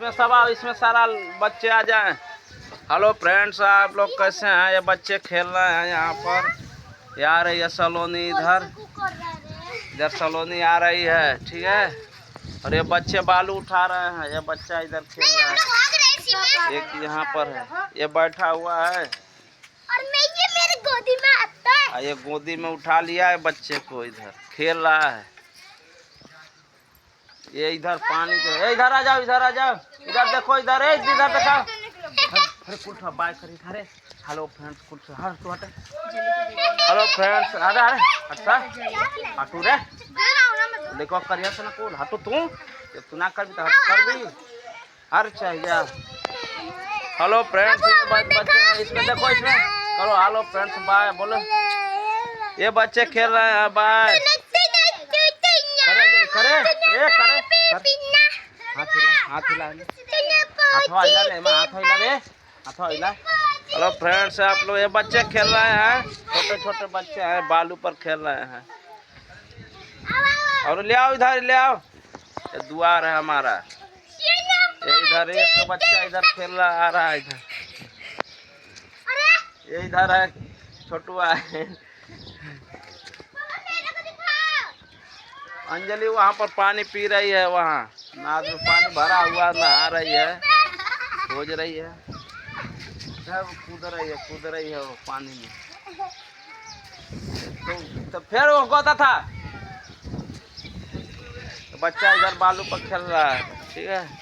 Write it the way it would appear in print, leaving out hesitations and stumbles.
इसमें सब आओ, इसमें सारा बच्चे आ जाएं। हेलो फ्रेंड्स, आप लोग कैसे हैं? ये बच्चे खेल रहे हैं यहाँ पर। आ रही है सलोनी, इधर सलोनी आ रही है, ठीक है। और ये बच्चे बालू उठा रहे हैं। ये बच्चा इधर खेल रहा है, एक यहाँ पर है, ये बैठा हुआ है और ये मेरे गोदी में आता है। ये गोदी में उठा लिया है बच्चे को, इधर खेल रहा है। ये इधर पानी के, इधर आ जाओ, इधर आ जाओ, इधर देखो, इधर है, इधर देखो। अरे कुल बाय कर इधर है। हेलो फ्रेंड्स, कुल हट तो हट। हेलो फ्रेंड्स, अरे अरे अच्छा हटू रे, देखो करिया से ना कुल हटू तू ना कर भी तो हट कर भी। अरे चाहिए। हेलो फ्रेंड्स, ये बच्चे इसमें देखो, इसमें करो हेलो फ्रेंड्स बाय बोलो। ये बच्चे खेल रहे हैं, बाय करे रे करे हाथ हिला रे। हेलो फ्रेंड्स, आप लोग, ये बच्चे खेल रहे हैं, छोटे छोटे बच्चे हैं, बालू पर खेल रहे हैं। और ले आओ, इधर ले आओ, ये द्वार है हमारा। ये इधर एक बच्चा इधर खेल रहा, आ रहा है इधर। ये इधर है, छोटुआ है। अंजलि वहाँ पर पानी पी रही है, वहाँ नाद में पानी भरा हुआ, नहा रही है, खोज रही है, कूद रही है वो पानी में। तो फिर वो गोता था, तो बच्चा इधर बालू पर खेल रहा है, ठीक है।